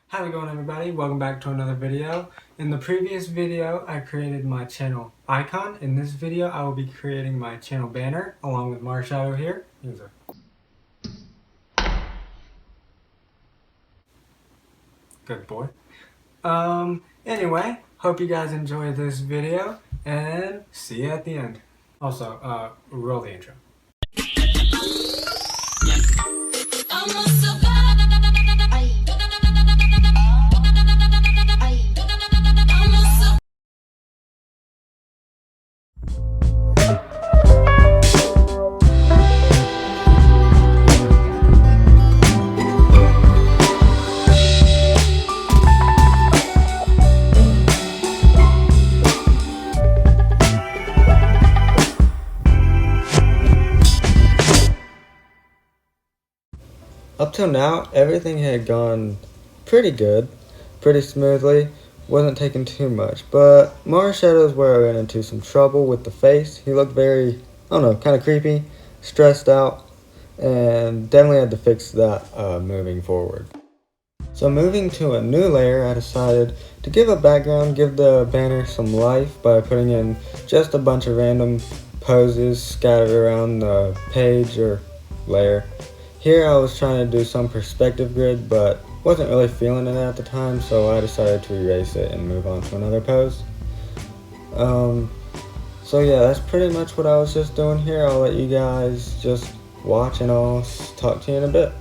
How's it going, everybody? Welcome back to another video. In the previous video, I created my channel icon. In this video, I will be creating my channel banner along with Marshadow here. Good boy. Anyway, hope you guys enjoyed this video and see you at the end. Also, roll the intro. Up till now, everything had gone pretty good, pretty smoothly, wasn't taking too much, but Marshadow's where I ran into some trouble with the face. He looked very, I don't know, kind of creepy, stressed out, and definitely had to fix that moving forward. So moving to a new layer, I decided to give a background, give the banner some life by putting in just a bunch of random poses scattered around the page or layer. Here I was trying to do some perspective grid, but wasn't really feeling it at the time, so I decided to erase it and move on to another pose. So yeah, that's pretty much what I was just doing here. I'll let you guys just watch and I'll talk to you in a bit.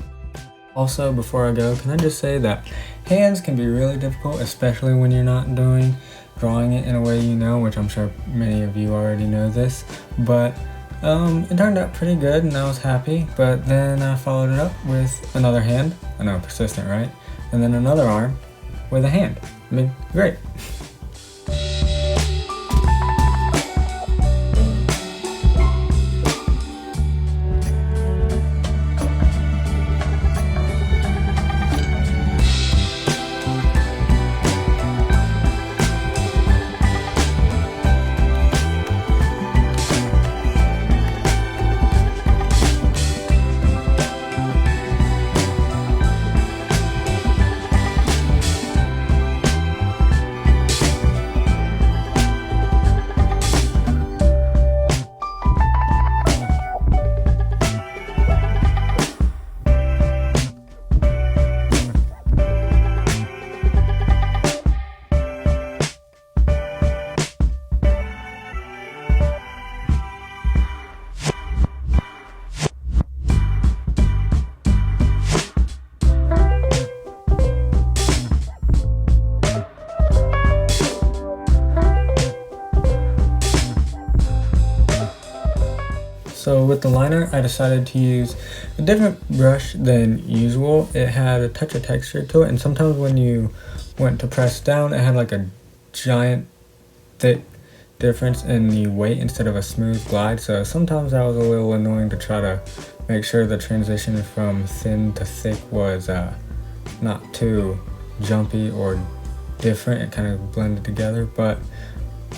Also, before I go, can I just say that hands can be really difficult, especially when you're not drawing it in a way you know, which I'm sure many of you already know this, but it turned out pretty good and I was happy, but then I followed it up with another hand. I know, persistent, right? And then another arm with a hand. I mean, great. So with the liner, I decided to use a different brush than usual. It had a touch of texture to it, and sometimes when you went to press down, it had like a giant thick difference in the weight instead of a smooth glide. So sometimes that was a little annoying to try to make sure the transition from thin to thick was not too jumpy or different. It kind of blended together, but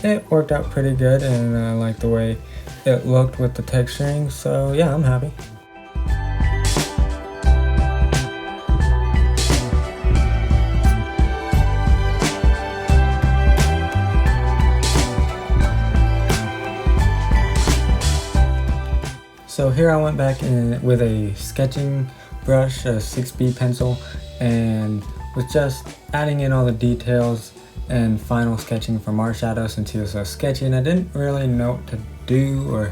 it worked out pretty good, and I like the way it looked with the texturing, so yeah, I'm happy. So here I went back in with a sketching brush, a 6B pencil, and was just adding in all the details and final sketching for Marshadow since he was so sketchy, and I didn't really know what to do or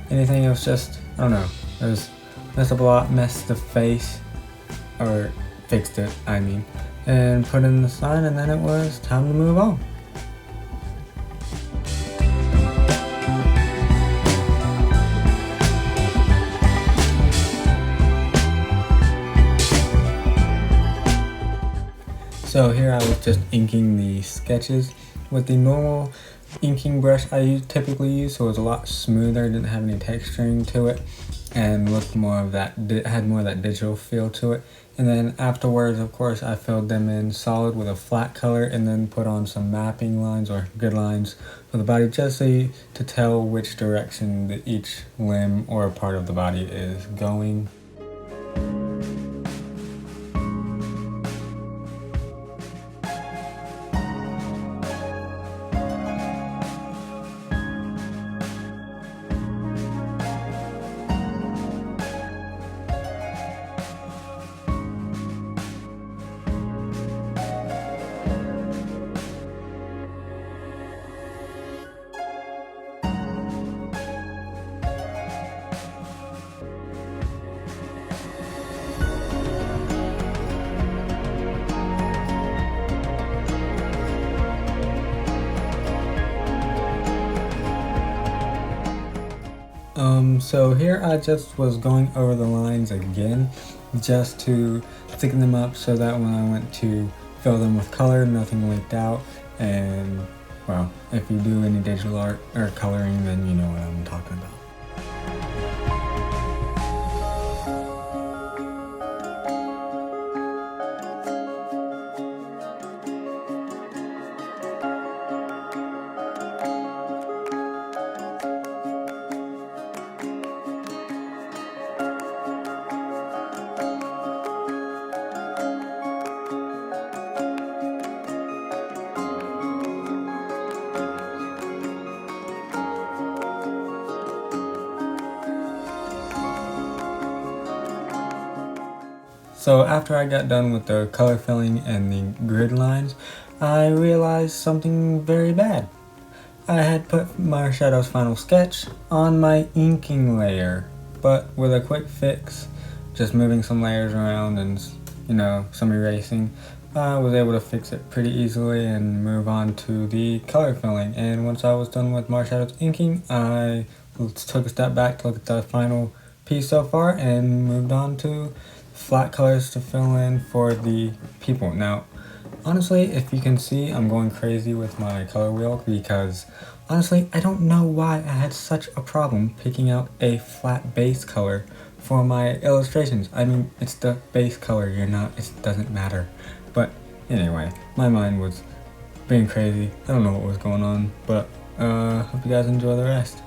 anything. It was just, I don't know, it was messed up a lot, messed the face, or fixed it, I mean, and put in the sign, and then it was time to move on. So here I was just inking the sketches with the normal inking brush I typically use, so it was a lot smoother, didn't have any texturing to it, and looked more of that, had more of that digital feel to it. And then afterwards, of course, I filled them in solid with a flat color and then put on some mapping lines or grid lines for the body, just so to tell which direction each limb or part of the body is going. So here I just was going over the lines again just to thicken them up so that when I went to fill them with color, nothing leaked out. And well, if you do any digital art or coloring, then you know what I'm talking about. So after I got done with the color filling and the grid lines, I realized something very bad. I had put Marshallow's final sketch on my inking layer, but with a quick fix, just moving some layers around and some erasing, I was able to fix it pretty easily and move on to the color filling. And once I was done with Marshallow's inking, I took a step back to look at the final piece so far and moved on to flat colors to fill in for the people. Now, honestly, if you can see, I'm going crazy with my color wheel because honestly, I don't know why I had such a problem picking out a flat base color for my illustrations. I mean, it's the base color, it doesn't matter. But anyway, my mind was being crazy. I don't know what was going on, but hope you guys enjoy the rest.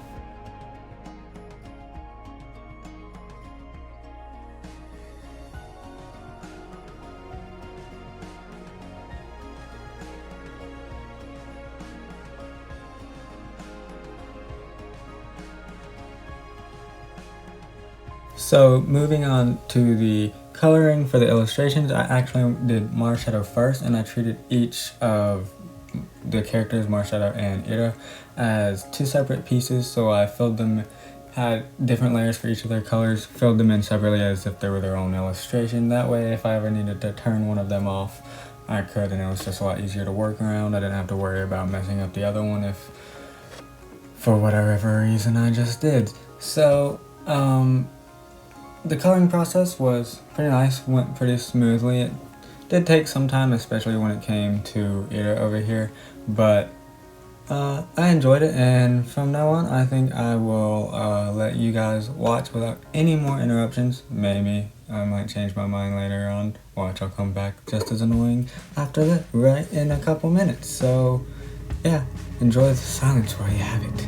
So moving on to the coloring for the illustrations, I actually did Marshall first, and I treated each of the characters, Marshall and Ira, as two separate pieces. So I filled them, had different layers for each of their colors, filled them in separately as if they were their own illustration. That way, if I ever needed to turn one of them off, I could, and it was just a lot easier to work around. I didn't have to worry about messing up the other one if, for whatever reason, I just did. So, the coloring process was pretty nice, went pretty smoothly. It did take some time, especially when it came to Ira over here, but I enjoyed it, and from now on I think I will let you guys watch without any more interruptions. Maybe I might change my mind later on. Watch, I'll come back just as annoying after that, right in a couple minutes. So yeah, enjoy the silence while you have it.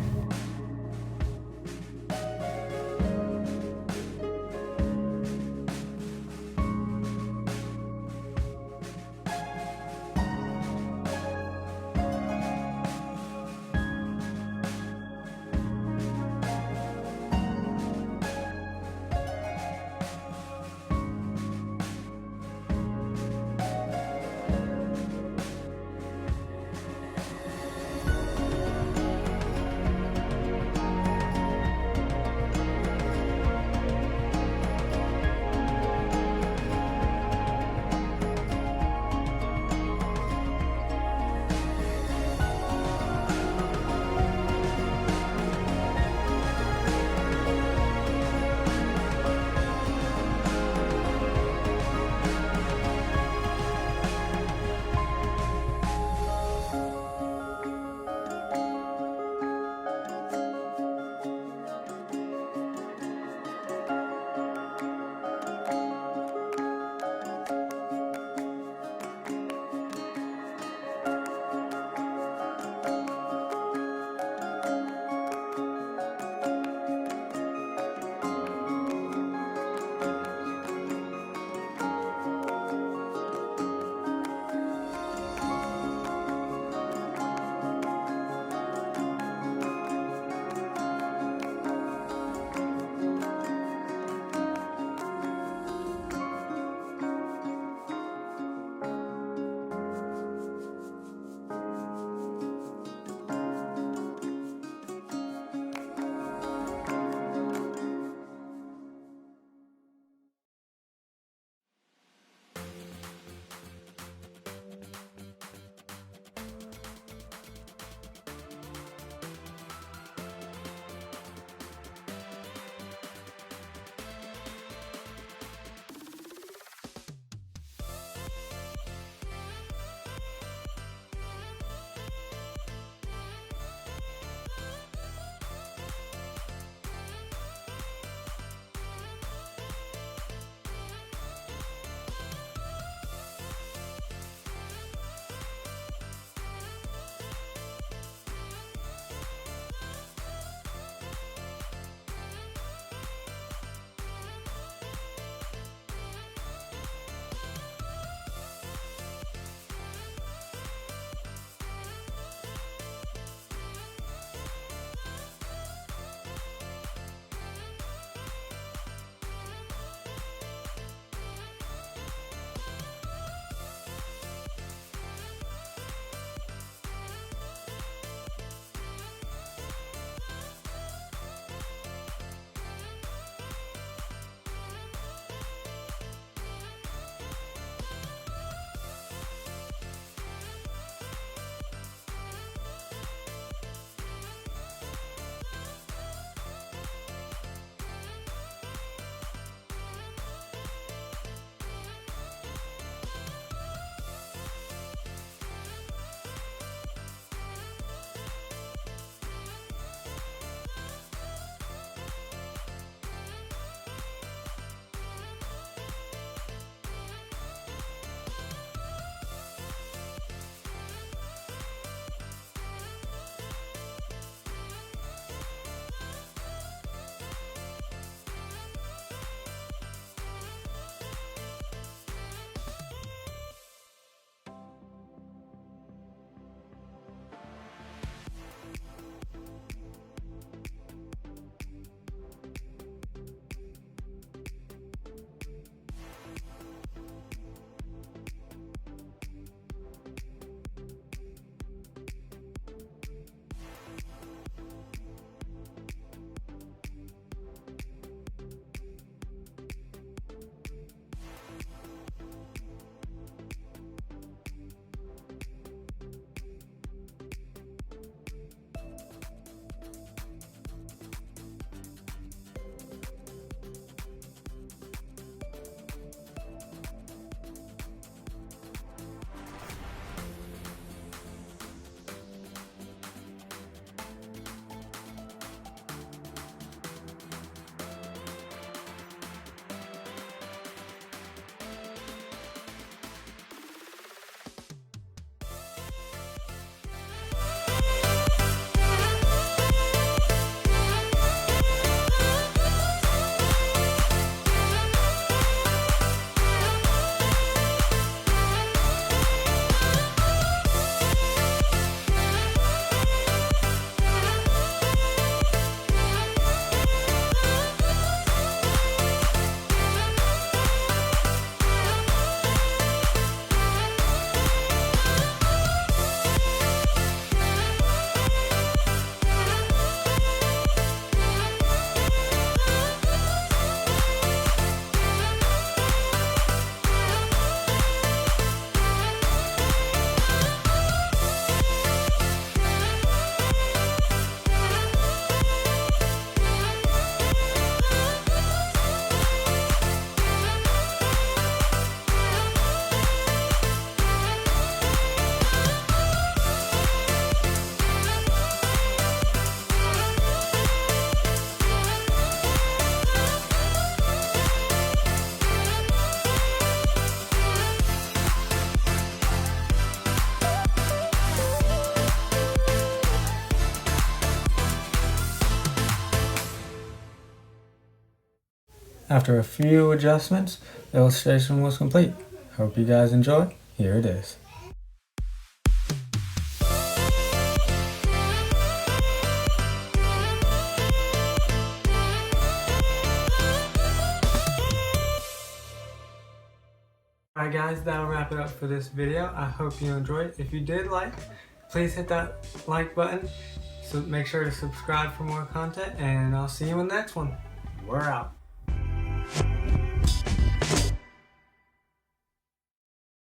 After a few adjustments, the illustration was complete. Hope you guys enjoy. Here it is. Alright guys, that'll wrap it up for this video. I hope you enjoyed. If you did like, please hit that like button. So make sure to subscribe for more content, and I'll see you in the next one. We're out.